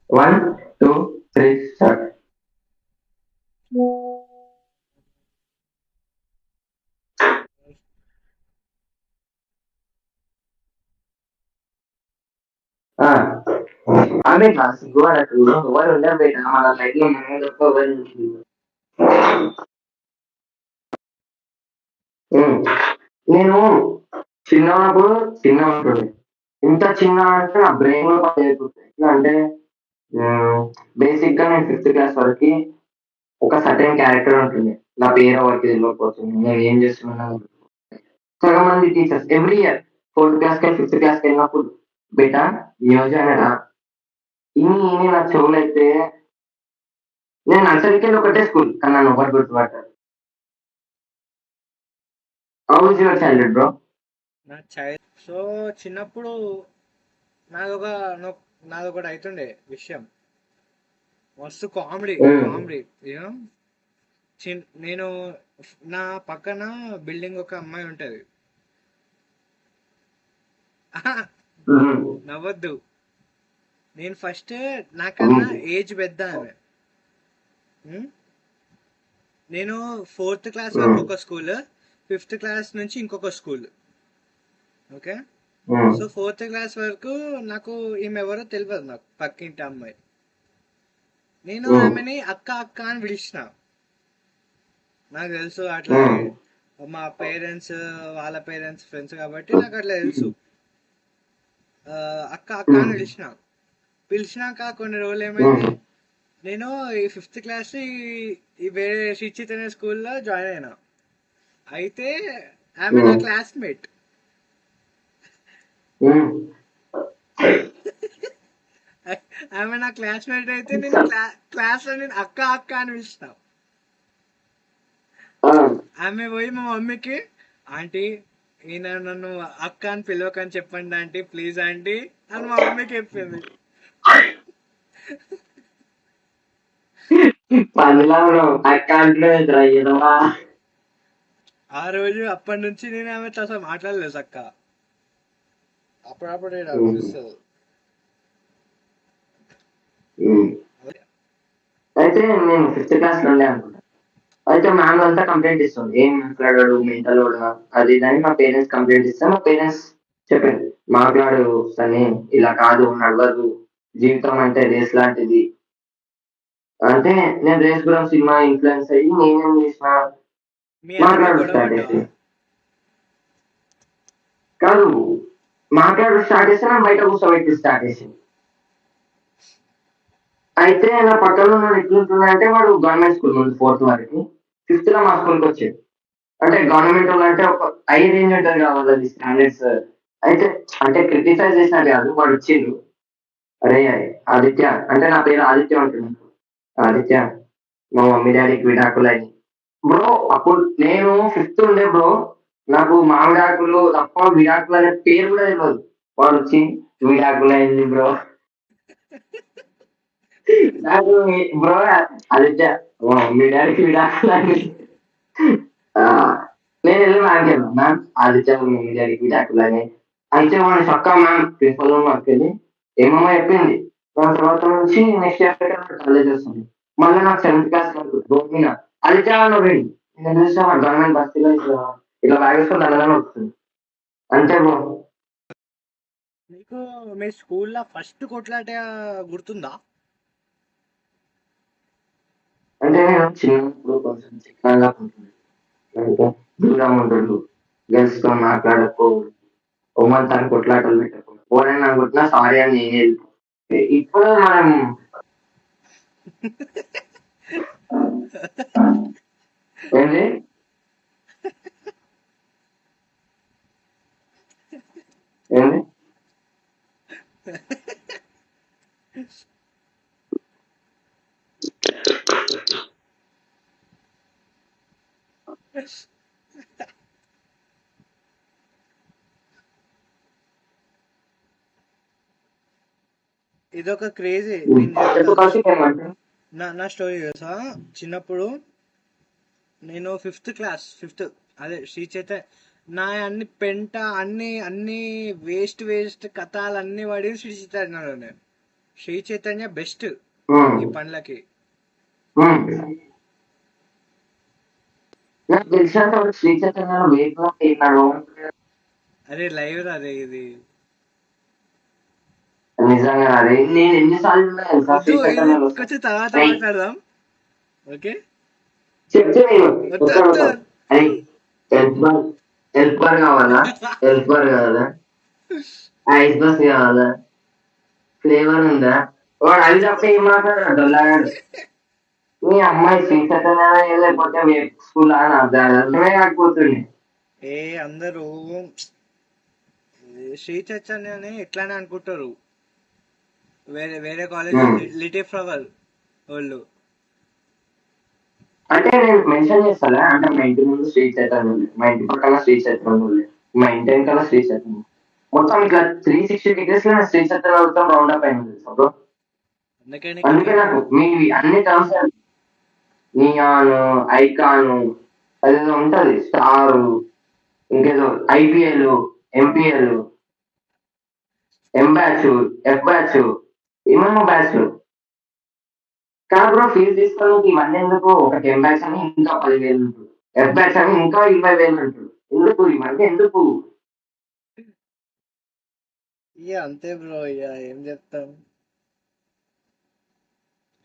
One two three start. ఆమె class గోడకు ఎవరు ఉండరు బయట మన లైట్ లో మనం తప్ప ఎవరు ఉండరు. నేను చిన్న ఉన్నప్పుడు చిన్న ఉంటుండే. ఇంత చిన్న అంటే నా బ్రెయిన్ లో పని అయిపోతుంది. ఎట్లా అంటే బేసిక్ గా నేను ఫిఫ్త్ క్లాస్ వరకు ఒక సర్టెన్ క్యారెక్టర్ ఉంటుంది. నా పేరు ఎవరికి తెలియకపోతుంది, నేను ఏం చేస్తున్నాను. సగం మంది teachers every year fourth class కి ఫిఫ్త్ క్లాస్ కి వెళ్ళినప్పుడు బేటా ఈ రోజు అనరా ఇన్ని ఇన్ని నా చెవులు అయితే నేను నర్సరీకి వెళ్ళి ఒకటే స్కూల్ కానీ నన్ను ఒకటి గుర్తుపట్టారు. How is your childhood bro? నా చైల్డ్ సో చిన్నప్పుడు నాదొక నొ- నాదొకటి అవుతుండే విషయం. మస్తు కామెడీ కామెడీ యూనో నేను నా పక్కన బిల్డింగ్ ఒక అమ్మాయి ఉంటది. ఆహా, నవ్వద్దు. నేను ఫస్ట్ నాకన్నా ఏజ్ పెద్ద ఆమె. ఉమ్, నేను ఫోర్త్ క్లాస్ వరకు ఒక స్కూల్, ఫిఫ్త్ క్లాస్ నుంచి ఇంకొక school. Okay, so fourth class వరకు నాకు ఈమె ఎవరో తెలియదు, నాకు పక్కింటి అమ్మాయి. నేను ఆమెని అక్క అక్క అని పిలిచిన. నాకు తెలుసు అట్లా మా పేరెంట్స్ వాళ్ళ పేరెంట్స్ ఫ్రెండ్స్ కాబట్టి నాకు అట్లా తెలుసు. అక్క అక్క అని పిలిచినాక కొన్ని రోజులు ఏమైంది, నేను ఈ ఫిఫ్త్ క్లాస్ ఈ వేరే శ్రీచిత్ అనే స్కూల్లో జాయిన్ అయినా. అయితే ఆమె నా క్లాస్మేట్. ఆమె నా క్లాస్మేట్ అయితే నేను క్లాస్ లో నేను అక్క అక్క అని పిలిచిన. ఆమె పోయి మా మమ్మీకి, ఆంటీ ఈయన నన్ను అక్క అని పిలవకని చెప్పండి ఆంటీ ప్లీజ్ ఆంటీ అని మా మమ్మీకి చెప్పింది. పనిలా అక్క అంటే ఆ రోజు అప్పటి నుంచి నేను ఆమెతో అసలు మాట్లాడలేదు అక్క. అప్పుడప్పుడు నాకు పిలుస్తుంది. అయితే నేను ఫిఫ్త్ క్లాస్ లో ఉండే అనుకుంటా. అయితే మ్యామ్ అంతా కంప్లైంట్ ఇస్తుంది, ఏం మాట్లాడాడు మెంటల్ కూడా అది ఇది అని. మా పేరెంట్స్ కంప్లైంట్ ఇస్తే మా పేరెంట్స్ చెప్పింది మాట్లాడు సని, ఇలా కాదు నడవదు, జీవితం అంటే రేస్ లాంటిది. అంటే నేను రేస్ గురం సినిమా ఇన్ఫ్లుయెన్స్ అయ్యి నేనేం చేసిన మీ అన్నతో మాట్లాడు గొడవ స్టార్ట్ పడ్డావా? చేసి కాదు, మాట్లాడు స్టార్ట్ చేస్తే నేను బయట కూర్చోబెట్టి స్టార్ట్ చేసింది. అయితే నా పక్కన ఉన్నాడు ఎట్లుంటున్నా అంటే వాడు గవర్నమెంట్ స్కూల్ నుండి ఫోర్త్ వరకు, ఫిఫ్త్ లో మా స్కూల్కి వచ్చేది. అంటే గవర్నమెంట్ వాళ్ళు అంటే ఒక హై రేంజ్ ఉంటుంది కావాలి స్టాండర్డ్స్. అయితే అంటే క్రిటిసైజ్ చేసినట్టు కాదు, వాడు వచ్చిండు. అరే ఆదిత్య అంటే నా పేరు ఆదిత్య ఉంటున్నాను. ఆదిత్య మా మమ్మీ డాడీకి విడాకులు అయ్యి బ్రో. అప్పుడు నేను ఫిఫ్త్ ఉండే బ్రో, నాకు మామిడాకులు తప్ప విడాకులు అనే పేరు కూడా తెలియదు. వాడు వచ్చి విడాకులు అయింది బ్రో. నాకు బ్రో ఆదిత్య మా మమ్మీ డాడీకి విడాకులు అయింది. ఆ, నేను వెళ్ళి మ్యామ్కి వెళ్ళాను, మ్యామ్ ఆదిత్య మా మమ్మీ డాడీకి విడాకులు అని. అయితే వాడిని చక్క మ్యామ్ ప్రిన్సిపల్ మాకు వెళ్ళి ఏమమ్మా చెప్పింది. దాని తర్వాత నుంచి నెక్స్ట్ ఇయర్ కాలేజ్ వస్తుంది. మళ్ళీ నాకు సెవెంత్ క్లాస్ వరకు రోడ్ మీద ఆదిత్య నువ్వు గవర్నమెంట్ బస్తీలో ఇట్లా ఇట్లా బ్యాగ్ వేసుకొని దండగానే వస్తుంది అంతే బ్రో. నీకు మీ స్కూల్లో ఫస్ట్ కొట్లాట గుర్తుందా? అంటే నేను చిన్నప్పుడు కొంచెం చిన్నగా ఉంటుంది, అంటే దూరం ఉంటుండు, గర్ల్స్ తో మాట్లాడకు, ఓమంతాన్ని కొట్లాటలు పెట్టకు, ఓనైనా అనుకుంటున్నా సారీ అని నేనే వెళ్ళిపో. ఇప్పుడు మనం ఏంటి ఏంటి ఇదొక క్రేజీ, నేను చెప్పు చెప్తా కౌశిక్ ఏమంటారు? నా స్టోరీ తెలుసా. చిన్నప్పుడు నేను ఫిఫ్త్ అదే శ్రీ చైతన్య, నా అన్ని పెంట అన్ని అన్ని వేస్ట్ కథలు అన్ని పడి శ్రీ చైతన్యలో నేను. శ్రీ చైతన్య బెస్ట్ ఉమ్, ఈ పనులకి. ఉమ్. నాకు తెలిసినంత వరకు శ్రీ చైతన్యలో వెయిట్ లాస్ అయినాడు. అరే లైవ్ రే ఇది. నిజంగా అదే నేను ఎన్నిసార్లు ఉన్నా తెలుసా వద్దు, శ్రీ ఇది చైతన్యలో కొంచెం తర్వాత అరే మాట్లాడదాం. ఓకే. చెప్తే నేను వద్దు ఎక్కడ వద్దు. ఉంటావు అరే హెల్ప్ బార్ హెల్ప్ బార్ కావాలా హెల్ప్ బార్ కావాలా ఐస్ బస్ కావాలా ఫ్లేవర్ ఉందా వాడు అది తప్ప ఏం మాట్లాడాడు డొల్లాగాడు మీ అమ్మాయి శ్రీ చైతన్య లేకపోతే స్కూల్ అని అర్థమే కాకపోతుంది. ఏ అందరూ శ్రీ చైతన్యని ఎట్లానే అనుకుంటారు. వేరే వేరే కాలేజ్ ఉమ్. లిటిల్ ఫ్లవర్ వాళ్ళు. అంటే నేను మెన్షన్ చేస్తాలే అంటే మా ఇంటి ముందు శ్రీ చైతన్య ఉంది మా ఇంటి పక్కన శ్రీ చైతన్య ఉంది మా ఇంటి వెనకాల శ్రీ చైతన్య మొత్తం ఇట్లా 360 డిగ్రీస్ లో శ్రీ చైతన్య మొత్తం రౌండ్ అప్ అయింది తెలుసా bro? అందుకని అందుకే నాకు మీవి అన్ని టర్మ్స్ నియాను ఐకాను అదేదో ఉంటది స్టారు ఇంకేదో IPL MPL M batch F batch ఏమేమో బ్యాచ్ కాదు బ్రో ఫీజు తీసుకోవడానికి ఇవన్నీ ఎందుకు ఒక 10 బ్యాచ్ అని ఇంకా 10,000 ఉంటుంది ఎఫ్ బ్యాచ్ అని ఇంకా 20,000 ఉంటుంది ఎందుకు ఇవన్నీ ఎందుకు ఇక అంతే బ్రో, ఇక ఏం చెప్తాం.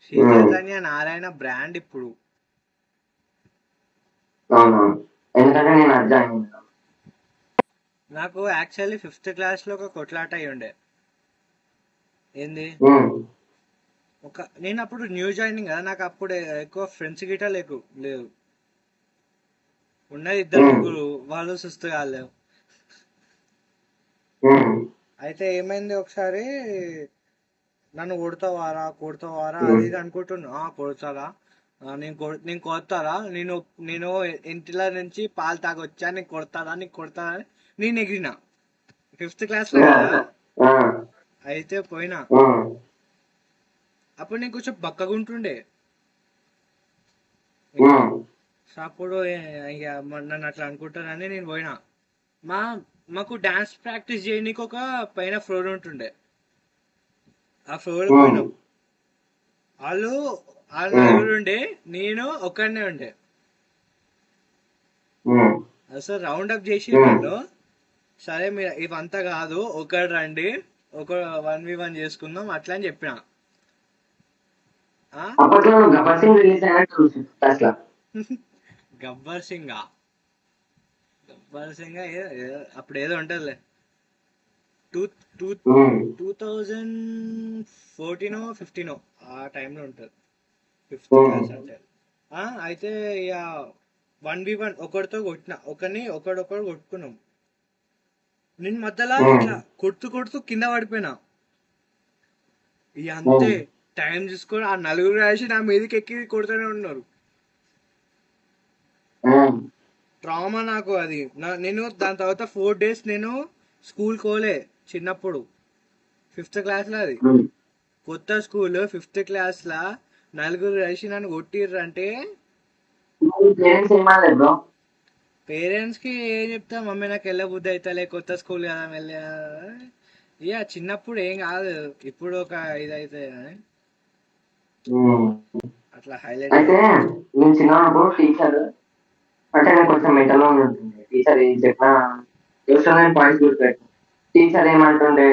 శ్రీ ఉమ్, చైతన్య నారాయణ బ్రాండ్ ఇప్పుడు. అవునవును ఎందుకంటే నేను అది జాయిన్ అయినా. నాకు యాక్చువల్లీ 5th క్లాస్ లో ఒక కొట్లాట అయి ఉండే. ఏంది, ఉమ్, నేను అప్పుడు న్యూ జాయినింగ్ కదా, నాకు అప్పుడు ఎక్కువ ఫ్రెండ్స్ గిట్ట లేవు. ఉన్నది ఇద్దరు ఉమ్, ముగ్గురు, వాళ్ళు సుస్తు కాలేవు. ఉమ్, అయితే ఏమైంది ఒకసారి, నన్ను కొడతావారా అది ఉమ్, ఇది అనుకుంటున్నా. కొడతారా, నేను కొడతారా, నేను నేను ఇంటిలో నుంచి పాలు తాగొచ్చా, నీకు కొడతారా అని నేను ఎగిరిన. 5th క్లాస్ లో ఆ, కదా. ఆ, అయితే పోయినా. ఉమ్, అప్పుడు నేను కొంచెం బక్కగుంటుండే. ఉమ్, అప్పుడు ఇక నన్ను అట్లా అనుకుంటారని నేను పోయినా. మా మాకు డాన్స్ ప్రాక్టీస్ చేయడానికి ఒక పైన ఫ్లోర్ ఉంటుండే. ఆ ఫ్లోర్ ఉమ్, పోయినాం. వాళ్ళు వాళ్ళు ఉమ్, నలుగురు ఉండే, నేను ఒక్కడనే ఉండే. ఉమ్, అసలు రౌండ్ అప్ చేసి ఉమ్. నన్ను. సరే మీరు ఇవంతా కాదు, ఒకడు రండి, ఒక 1v1 చేసుకుందాం అట్లా అని చెప్పిన. ఆ అప్పట్లో గబ్బర్ సింగ్ రిలీజ్ అయినట్టు అట్లా గబ్బర్ సింగ్ గబ్బర్ సింగ్ అప్పుడు ఏదో ఉంటదిలే. టూ టూ ఉమ్, 2014 15 ఆ టైంలో ఉంటుంది. 5th ఉమ్, క్లాస్ అంటే. అయితే ఇక 1v1 ఒకడితో కొట్టిన, ఒకడొకడు కొట్టుకున్నాం. నేను మధ్యలో ఉమ్, ఇట్లా కొడుతూ కొడుతూ కింద పడిపోయినా. ఇక ఉమ్, అంతే. టైం చూసుకొని ఆ నలుగురు రాసి నా మీదకి ఎక్కి కొడుతూనే ఉన్నారు. ఉమ్, ట్రామా నాకు అది. నేను దాని తర్వాత 4 days నేను స్కూల్ కోలే. చిన్నప్పుడు 5th క్లాస్లో అది. ఉమ్. కొత్త స్కూల్ 5th క్లాస్లో నలుగురు కలిసి నన్ను కొట్టిర్రు అంటే. పేరెంట్స్ ఏమనలేదు బ్రో పేరెంట్స్ కి ఏం చెప్తా, మమ్మీ నాకు వెళ్ళబుద్ధి అవుతలే, కొత్త స్కూల్ కదా వెళ్ళా. ఇక చిన్నప్పుడు ఏం కాదు, ఇప్పుడు ఒక ఇదైతే ఉమ్. అట్లా హైలైట్ అయితే అయింది. నేను చిన్నప్పుడు టీచర్ అంటే నేను కొంచెం మెంటల్ ఉంటుంది టీచర్ ఏం చెప్పినా క్వశ్చన్ పాయింట్స్ గుర్తుపెట్టు టీచర్ ఏమంటుండే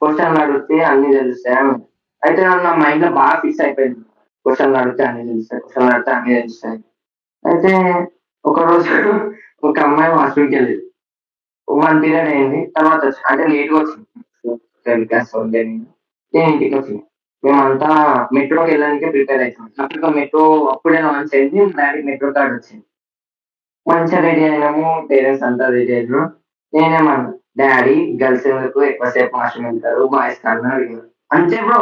క్వశ్చన్లు అడిగితే అన్ని తెలుస్తాయి అని. అయితే నా మైండ్ లో బాగా ఫిక్స్ అయిపోయింది క్వశ్చన్లు అడిగితే అన్ని తెలుస్తాయి క్వశ్చన్లు అడిగితే అన్ని తెలుస్తాయి. అయితే ఒక రోజు ఒక అమ్మాయి వాష్రూమ్కి వెళ్ళింది 1 పీరియడ్ అయింది తర్వాత అంటే లేట్గా వచ్చింది క్లాస్ నేను ఇంటికి వచ్చింది మేమంతా మెట్రోకి వెళ్ళడానికి ప్రిపేర్ అవుతాం అప్పుడు మెట్రో అప్పుడే లాంచ్ అయింది డైరెక్ట్ మెట్రో కార్డ్ వచ్చింది మంచిగా రెడీ అయినాము పేరెంట్స్ అంతా రెడీ అయినారు నేనేమన్నా డాడీ గర్ల్స్ ఎందుకు ఎక్కువసేపు వాష్రూమ్ వెళ్తారు బాయ్స్ కన్నా అడిగారు అంతే బ్రో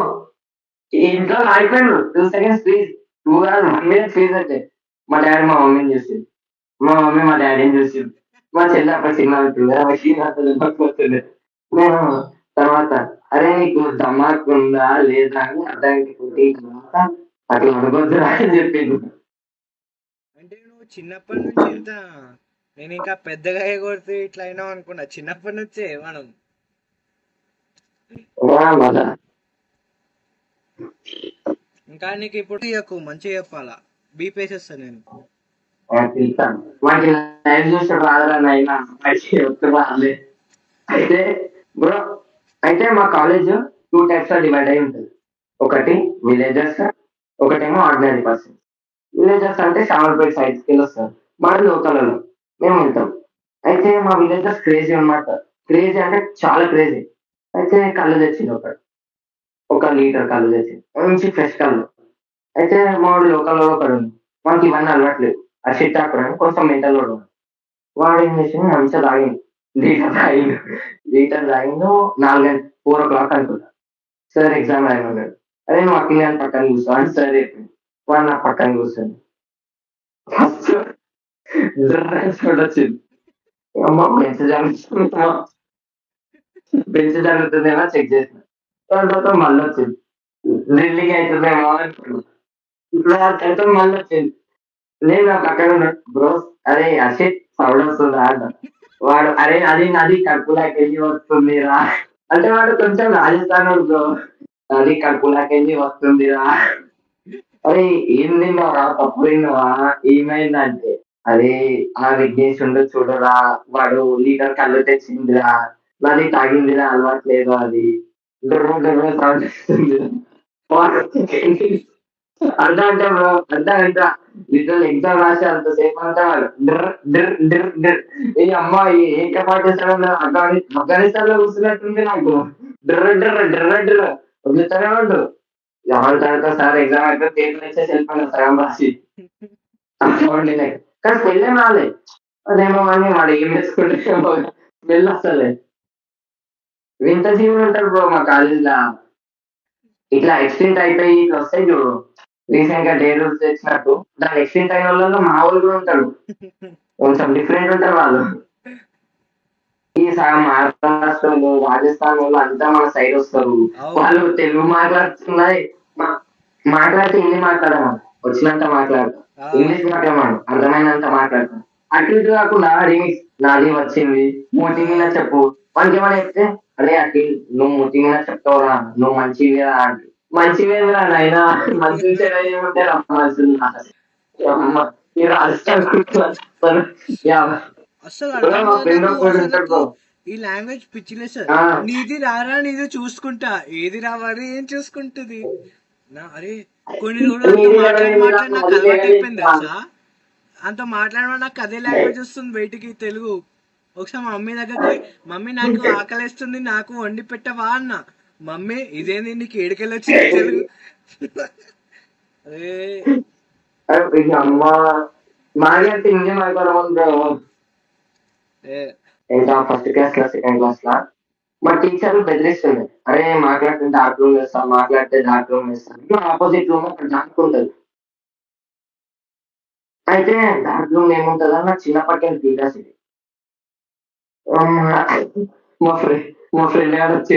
ఇంట్లో ఆగిపోయాడు 2 seconds ప్లీజ్ 2 కాదు 1 minute ప్లీజ్ అంటే మా డాడీ మా మమ్మీని చూసింది మా మమ్మీ మా డాడీని చూసింది మా చెల్లి అప్పుడు సినిమా అవుతుంది ఆమె సీన్ అసలు పోతుంది నేను తర్వాత అరే నీకు దమాక్ ఉందా లేదా అని అర్థానికి అట్లా అనుకోవద్దురా అని చెప్పింది. అంటే నువ్వు చిన్నప్పటి నుంచి ఇంత, నేను ఇంకా పెద్దగా కొడితే ఇట్లా అయినావు అనుకున్నా. చిన్నప్పటి నుంచే మనం. మళ్ళా కానీ నీకు ఇప్పుడు ఇయ్యకు, మంచిగా చెప్పాలా, బీప్ వేసేస్తా నేను. తెలుస్తాను వాడికి లైవ్ చూసాడు రాదురా నైనా రాలే. అయితే బ్రో, అయితే మా కాలేజ్ 2 టైప్స్ లో డివైడ్ అయి ఉంటుంది. ఒకటి విలేజర్స్, ఒకటేమో ఆర్డినరీ పర్సన్. విలేజర్స్ అంటే శామర్పేట సైడ్కి వెళ్ళి వస్తారు, మన లోకల్ మేము వెళ్తాం. అయితే మా విలేజర్స్ క్రేజీ అన్నమాట. క్రేజీ అంటే చాలా క్రేజీ. అయితే కళ్ళు తెచ్చింది ఒక లీటర్ కళ్ళు తెచ్చింది, మంచి ఫ్రెష్ కళ్ళు. అయితే మా వాడు లోకల్ ఒకడు ఉంది, మనకి ఇవన్నీ అలవాట్లేదు. ఆ షిట్ అక్కడ కొంచెం మెంటల్ వాడు. వాడు ఏం చేసింది, మంచిగా తాగిండు, లీటర్ తాగిండు 4 4 o'clock అనుకుంటా. సార్ ఎగ్జామ్ రాయమని ఉన్నాడు. అరే నువ్వు అఖిల్ అని పక్కన కూర్చో అని సార్ చెప్పింది. వాడు నా పక్కన కూర్చొని ఫస్ట్ వచ్చింది. అమ్మ బెంచ్ జరుగుతుందేమో చెక్ చేసిన, దాని తర్వాత మళ్ళీ వచ్చింది. డ్రిల్లింగ్ అవుతుందేమో అనుకున్నా, దాని తర్వాత మళ్ళీ వచ్చింది. నేను నా పక్కన ఉన్నాడు, బ్రో అరే అషిత్ సౌండ్ వస్తుందా అంట. వాడు అరే అది నాది కడుపులాకెళ్ళి వస్తుందిరా అంటే, వాడు కొంచెం రాజస్థాన్ బ్రో, అది కడుపులాకెళ్ళి వస్తుందిరా. అరే ఏం తిన్నావా, పప్పు తిన్నావా, ఏమైందంటే అదే ఆ విఘ్నేష్ ఉండు చూడరా, వాడు లీటర్ కళ్ళు తెచ్చిందిరా, నాది తాగిందిరా అలవాట్లేదు, అది దుర్ర దుర్ర సౌండ్ వస్తుంది. అర్ధ గంట బ్రో, అర్ధ గంట లిటరల్ ఎగ్జామ్ రాసి అంతసేపు అంతా వాడు డ్ర్ డ్ర్ డ్ర్ డ్ర్. ఈ అమ్మాయి ఏకపాకిస్తాన్ ఆఫ్ఘనిస్తాన్ లో కూర్చున్నట్టుంది నాకు. డ్ర డ్ర డ్ర డ్ర వదులుతూనే ఉండు. ఎవరి తర్వాత సార్ ఎగ్జామ్ అయితే తేలిక వచ్చేసి వెళ్ళిపోయినా సగం రాసి ఉండినాయి. కానీ స్మెల్ ఏం రాలే. అదేమో కానీ వాడు ఏం వేసుకుంటే స్మెల్ వస్తలే. వింత జీవులు ఉంటారు బ్రో మా కాలేజ్ లో, ఇట్లా ఎక్స్టెంట్ అయిపోయి ఇట్లా వస్తాయి చూడు, రీసెంట్ గా డే రూల్స్ తెచ్చినట్టు. దాని ఎక్స్టెంట్ అయిన వాళ్ళలో మా వాళ్ళు కూడా ఉంటారు, కొంచెం డిఫరెంట్ ఉంటారు వాళ్ళు. ఈ సగం మహారాష్ట్ర వాళ్ళు, రాజస్థాన్ వాళ్ళు అంతా మన సైడ్ వస్తారు. వాళ్ళు తెలుగు మాట్లాడుతున్నాయి, మాట్లాడితే హిందీ మాట్లాడమను, వచ్చినంత మాట్లాడతాం. ఇంగ్లీష్ మాట్లాడమను, అర్థమైనంత మాట్లాడతాం. అటు ఇటు కాకుండా రీమిక్స్, నాది వచ్చింది మూటి మీద చెప్పు, మనకి ఏమైనా చెప్తే అరే అటు నువ్వు మూటి మీద చెప్తావురా, నువ్వు మంచిగా అంటే మంచిగా నాయన, మంచి ఏముంటే మనుషులు ఈ రాజస్థాన్ అసలు అర్థం మా ఫ్రెండ్ కాదు ఒకటి అసలు ఉంటాడు బ్రో. ఈ లాంగ్వేజ్ పిచ్చిలేసారు. నీది రారా, నీది చూసుకుంటా, ఏది రావాలి ఏం చూసుకుంటుంది నా. అరే కొన్ని రోజులు అంతా మాట్లాడి మాట్లాడి నాకు అలవాటు అయిపోయింది తెలుసా, అంత మాట్లాడమని నాకు అదే లాంగ్వేజ్ వస్తుంది బయటికి, తెలుగు. ఒకసారి మా మమ్మీ దగ్గరికి పోయి, మమ్మీ నాకు ఆకలిస్తుంది, నాకు వండి పెట్టవా అన్న. మమ్మీ ఇదేంది నీకు ఏడుకెళ్ళి వచ్చింది తెలుగు. అరే అమ్మ మాది అంటే హిందీ మాట్లాడమని బ్రో. ఇంకా ఫస్ట్ క్లాస్ లా సెకండ్ క్లాస్ లా మా టీచర్లు బెదిరిస్తుంది, అరే మాట్లాడితే డార్క్ రూమ్ వేస్తాం, మాట్లాడితే డార్క్ రూమ్ వేస్తాం. ఆపోజిట్ రూమ్ అక్కడ డార్క్ ఉంటుంది. అయితే డార్క్ రూమ్ ఏముంటుందో నాకు చిన్నప్పటికీ క్యూరియాసిటీ. మా ఫ్రెండ్ మా ఫ్రెండ్ గారు వచ్చి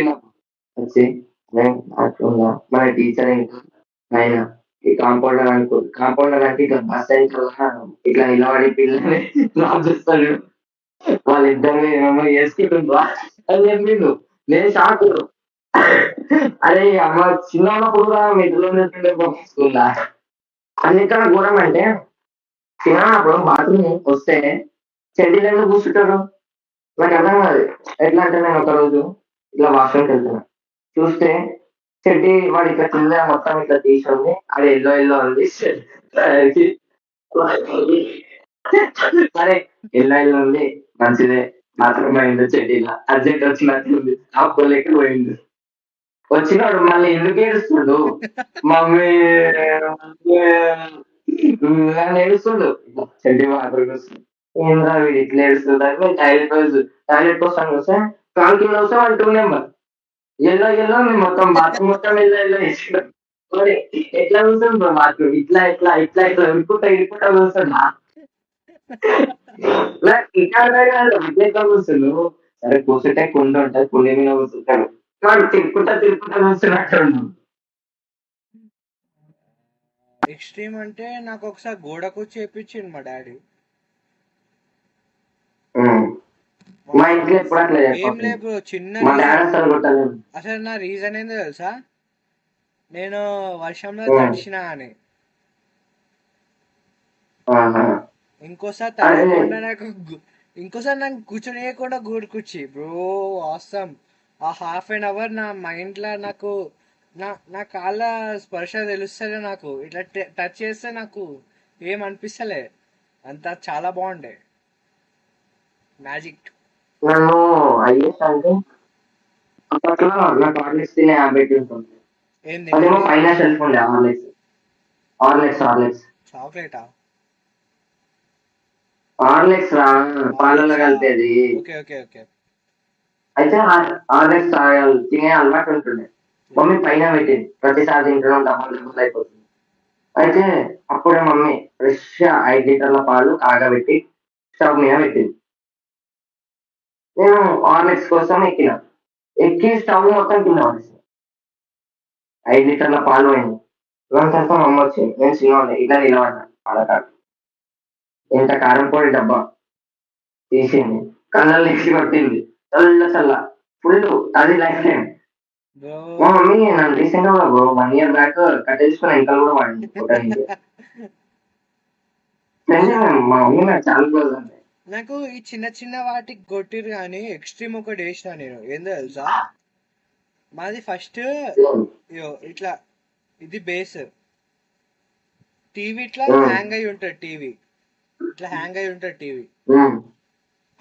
డార్క్ రూమ్ లా మన టీచర్ ఇంకా ఆయన ఈ కాంపౌండర్ అనుకో, కాంపౌండర్ అంటే ఇట్లా బస్ అయినా ఇట్లా నిలబడి పిల్లల్ని డ్రాప్ చేస్తాడు, వాళ్ళిద్దరు ఏమేమో చేసుకుంటుండ్రా అని చెప్పిండు. నేను షాక్. అరే అమ్మ చిన్న ఉన్నప్పుడు కూడా మెట్రోలో ఉంటుండే స్కూల్. అన్నిటికన్నా ఘోరం అంటే చిన్నప్పుడు బాత్రూమ్ వస్తే చెడ్డీలలో కూర్చుంటారు. నాకు అర్థం కాదు ఎట్లా అంటే, నేను ఒక రోజు ఇట్లా వాష్రూమ్కి వెళ్తున్నా, చూస్తే చెడ్డీ వాడు ఇట్లా కింద మొత్తం ఇట్లా తీసుకుంది, అది ఎల్లో ఎల్లో ఉంది. సరే ఎల్లో ఎల్లో ఉంది మంచిదే, బాత్రూమ్ అయింది చెడ్డీలా అర్జెంట్ వచ్చినట్టుంది, ఆపుకోలేక పోయింది. వచ్చినాడు మళ్ళీ ఎందుకు ఏడుస్తుండు, మమ్మీ నన్ను ఏడుస్తుండు, చెడ్డీ బాత్రూమ్ వస్తుంది. ఏంద్రా వీడు ఇట్లా ఏడుస్తుంటారు. మేము టాయిలెట్ కోసం వస్తే కాల్ కింద వస్తే 1 2 నెంబర్ ఎల్లో ఎల్లో, మేము మొత్తం బాత్రూమ్ మొత్తం ఎల్లో ఎల్లో వేసుకున్నాం. మరి ఎట్లా కూర్చోండి బ్రో బాత్రూమ్, ఇట్లా ఇట్లా ఇట్లా ఇట్లా ఇరుక్కుంటా ఇరుక్కుంటా కూర్చున్నా. ఇంకా ఎట్లా కూర్చుండు, సరే కూర్చుంటే కుండ ఉంటుంది, కుండ మీద కూర్చుంటాడు, వాడు తిరుక్కుంటా తిరుక్కుంటా కూర్చున్నట్టు. ఎక్స్ట్రీమ్ అంటే నాకు ఒకసారి గోడకు చేపించిండు మా డాడీ. మా ఇంట్లో ఎప్పుడు అట్లా ఏం లేదు చిన్న మా డాడీ అసలు కొట్టలేదు. అసలు నా రీజన్ ఏందో తెలుసా, నేను వర్షంలో ఉమ్, తడిచినా అని. ఆహా. ఇంకోసారి అదే. తడవకుండా ఇంకోసారి నాకు కూర్చొనియకుండా కూర్చి బ్రో. ఆసమ్. ఆ హాఫ్ అన్ అవర్ నా మైండ్లో నాకు నా కాళ్ళ స్పర్శ తెలుస్తలే. నాకు ఇట్లా టచ్ చేస్తే నాకు ఏం అనిపిస్తలే. అంతా చాలా బాగుండే. మ్యాజిక్. నన్ను ఐఎస్ అంటే అప్పట్లో నాకు హార్లిక్స్ తినే హ్యాబిట్ ఉంటుంది. ఏం అదేమో తినేది? పైన షెల్ఫ్ ఉండే హార్లిక్స్. హార్లిక్స్ చాక్లెటా? హార్లిక్స్ రా, పాలలో హార్లిక్సా? కలిపేది. Okay okay okay. అయితే హార్లిక్స్ తాగాలి తినే అలవాటు ఉంటుండే. మమ్మీ పైన పెట్టింది, ప్రతిసారి తింటున్నాం డబ్బులు డబ్బులు అయిపోతుంది. అయితే అప్పుడే మమ్మీ ఫ్రెష్ 5 లీటర్ల పాలు కాగబెట్టి స్టవ్ మీద పెట్టింది. నేను హార్లిక్స్ కోసం ఎక్కిన, ఎక్కి స్టవ్ మొత్తం కింద పడేసాను. 5 లీటర్ల పాలు అయింది. దాని తర్వాత మా అమ్మ వచ్చింది, నేను చిన్న ఇట్లా నిలబడ్డా పాలకాడ. ఇంత కారం పొడి డబ్బా తీసింది, కళ్ళల్లో ఎక్కి కొట్టింది. చల్ల ఫుల్. అది లైఫ్ టైం. బ్రో. మా మమ్మీ నన్ను రీసెంట్ గా 1 year బ్యాక్ కట్టేసుకుని వెనకాల కూడా వాడింది కొట్టడానికి. నిజమే, మా మమ్మీ నాకు చాలా క్లోజ్ అండి. నాకు ఈ చిన్న చిన్న వాటికి కొట్టిరు కానీ ఎక్స్ట్రీమ్ ఒకటి వేసిన నేను. ఏందో తెలుసా? మాది ఫస్ట్ ఇట్లా ఇది బేస్. టీవీ ఇట్లా హ్యాంగ్ అయి ఉంటుంది. ఇట్లా హ్యాంగ్ అయి ఉంటుంది టీవీ.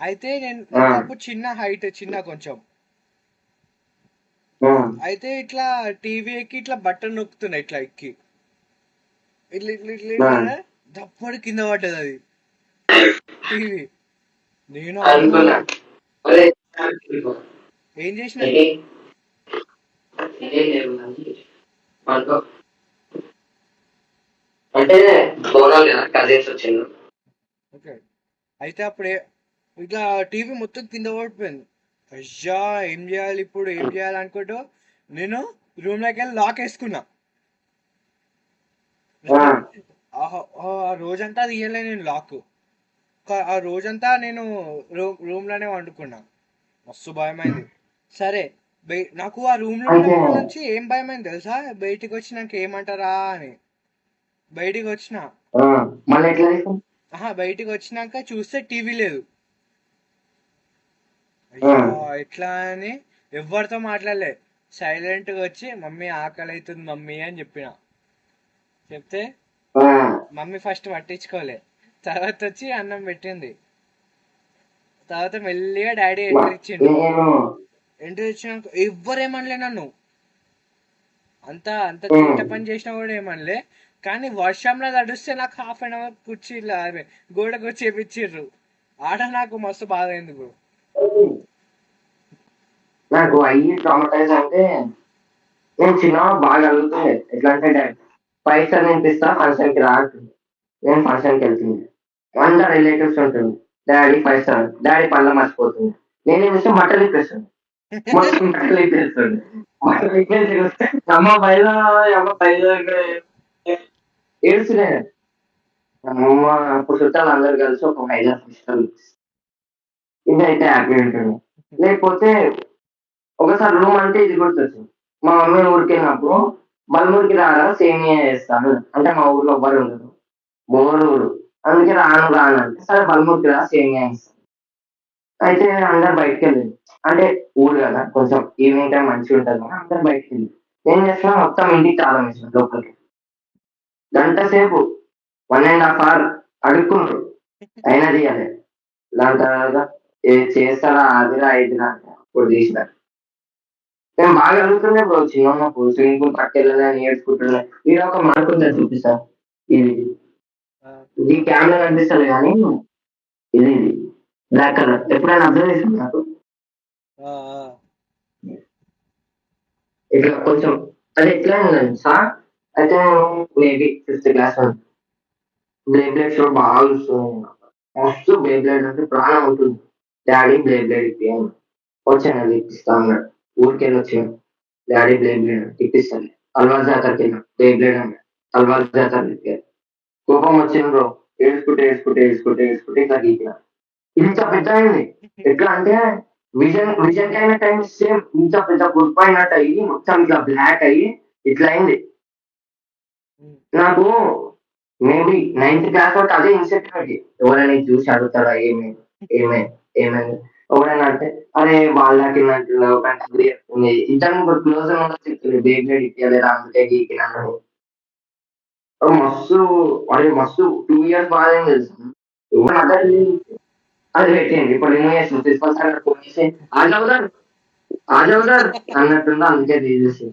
అయితే నాకు అప్పుడు చిన్న హైట్, కొంచెం. అయితే ఇట్లా టీవీ ఎక్కి ఇట్లా బట్టన్ నొక్కుతున్నా ఇట్లా ఎక్కి ఇట్లా ఇట్లా ఇట్లా ఇట్లా దప్పటి కింద పడ్డది అది టీవీ. నేను అమ్మో అనుకున్నా అదే ఏం చేసిన. అనుకో అంటే బోనాలు కదా, కజిన్స్ వచ్చిండు. ఓకే. అయితే అప్పుడే ఇట్లా టీవీ మొత్తం కింద పడిపోయింది. అయ్యా ఏం చేయాలి ఇప్పుడు, ఏం చేయాలి అనుకుంటూ నేను రూమ్ లోకి వెళ్ళి లాక్ వేసుకున్నా. ఆ రోజంతా తీయలే నేను లాక్. ఆ రోజంతా నేను రూమ్ లోనే వండుకున్నా. మస్తు భయమైంది. సరే, నాకు ఆ రూమ్ లో అయితే ఉన్నప్పటి నుంచి ఏం భయమైంది తెలుసా? బయటికి వచ్చినాక ఏమంటారా అని. బయటికి వచ్చిన మళ్ళీ ఎట్లా చేసాం? బయటికి వచ్చినాక చూస్తే టీవీ లేదు. అయ్యా ఎట్లా అని ఎవరితో మాట్లాడలే. సైలెంట్ గా వచ్చి మమ్మీ ఆకలి అవుతుంది మమ్మీ అని చెప్పిన. చెప్తే మమ్మీ ఫస్ట్ పట్టించుకోలే. తర్వాత వచ్చి అన్నం పెట్టింది. తర్వాత మెల్లిగా డాడీ ఎంట్రీ ఇచ్చిండు. ఎంట్రీ ఇచ్చినాక ఎవ్వరేమనలే నన్ను. అంత తీట పని చేసినా కూడా ఏమనలే. కానీ వర్షంలో తడుస్తే నాకు హాఫ్ అన్ అవర్ కుర్చీలో గోడకు వచ్చి చేపించిర్రు. ఆడ నాకు మస్తు బాధ అయింది బ్రో. నాకు అయ్యి ట్రామటైజ్ అంటే, నేను చిన్న బాగా అడుగుతుండే ఎట్లా అంటే డాడీ పైసలు నింపిస్తా ఫంక్షన్ కి రా అంటుంది. నేను ఫంక్షన్ కి వెళ్తుంది, అందరు రిలేటివ్స్ ఉంటుంది. డాడీ పైసలు, డాడీ పళ్ళ మర్చిపోతుంది. నేనేం చేస్తే బట్టలు ఇప్పేస్తుంది, మొత్తం బట్టలు ఇప్పేస్తుంది. బట్టలు ఇప్పేసి వస్తే అమ్మ పైసలు, అమ్మ పైసలు ఏడుస్తున్నా. అమ్మ అప్పుడు చుట్టాలు అందరు కలిసి ఒక 5 6 ఇదైతే హ్యాపీ ఉంటుంది. లేకపోతే ఒకసారి రూమ్ అంటే ఇది గుర్తొచ్చింది. మా మమ్మీ ఊరికి వెళ్ళినప్పుడు బల్మూరికి రారా సేమియా చేస్తాను అంటే, మా ఊర్లో ఎవ్వరు ఉండదు, బోరు ఊరు. అందుకే రాను అంటే సరే బల్మూరికి రా సేమియా ఇస్తాను. అయితే అందరు బయటకు వెళ్ళింది, అంటే ఊరు కదా కొంచెం ఈవినింగ్ టైం మంచిగా ఉంటుంది కదా, అందరు బయటకు వెళ్ళి ఏం చేస్తున్నా మొత్తం ఇంటికి తాళం వేసిన లోపలికి. గంట సేపు 1.5 hour అడుక్కున్నారు, అయినా తీయాలి. దాని తర్వాత చేస్తారా అదిరా ఇదిరా అంటే అప్పుడు తీసినారు. నేను బాగా అడుగుతుండే బ్రో చిన్నప్పుడు, స్విమ్మింగ్ పూల్ పక్క వెళ్ళాలని ఏడ్చుకుంటున్నా. ఇది ఒక మార్క్ ఉంటుంది చూపిస్తా, ఇది ఇది కెమెరా కనిపిస్తుంది కానీ ఇది బ్లాక్ కలర్. ఎప్పుడైనా అబ్జర్వ్ చేసింది నాకు ఇట్లా కొంచెం అది ఎట్లా ఉందండి సార్. అయితే maybe 5th class blade show బాగా చూస్తుంది. మస్తు బ్లేడ్ అంటే ప్రాణం ఉంటుంది. డాడీ బ్లేడ్ ఇప్పియాను, వచ్చాను అది ఇప్పిస్తా అన్నాడు. ఊరికెళ్ళి వచ్చాను, డాడీ బ్లేడ్ ఇప్పిస్తాను. అల్వాల్ జాతరకి వెళ్ళాం, బ్లేడ్ అన్నాడు. అల్వాల్ జాతర ఇప్పారు. కోపం వచ్చింది బ్రో, ఏడ్చుకుంటే ఇట్లా గీకిన. ఇంత పెద్ద అయింది. ఎట్లా అంటే విజన్ కైనా టైం సేమ్ ఇంత పెద్ద గుడ్ అయినట్టు అయ్యి మొత్తం ఇట్లా బ్లాక్ అయ్యి ఇట్లా అయింది. ఉమ్, నాకు మేబీ 9th క్లాస్ వరకు అదే ఇన్సెక్యూరిటీ. ఎవరైనా ఇది చూసి అడుగుతారా ఏమైంది ఏమైంది ఏమైంది, ఎవరైనా అంటే అరే వాళ్ళకి చెప్తుంది, ఇద్దరు ముగ్గురు క్లోజ్ చెప్తుంది బేబీ ఇవ్వలేదు అందుకే గీకినాను. మస్తు, అరే మస్తు 2 years బాగా తెలుసు. ఎవరు అదే అది పెట్టింది ఇప్పుడు రిమూవ్ చేసింది ప్రిన్సిపల్ సార్ ఫోన్ చేసి ఆజవుదార్ ఆజవుదార్ అన్నట్టుందో అందుకే తీసేసి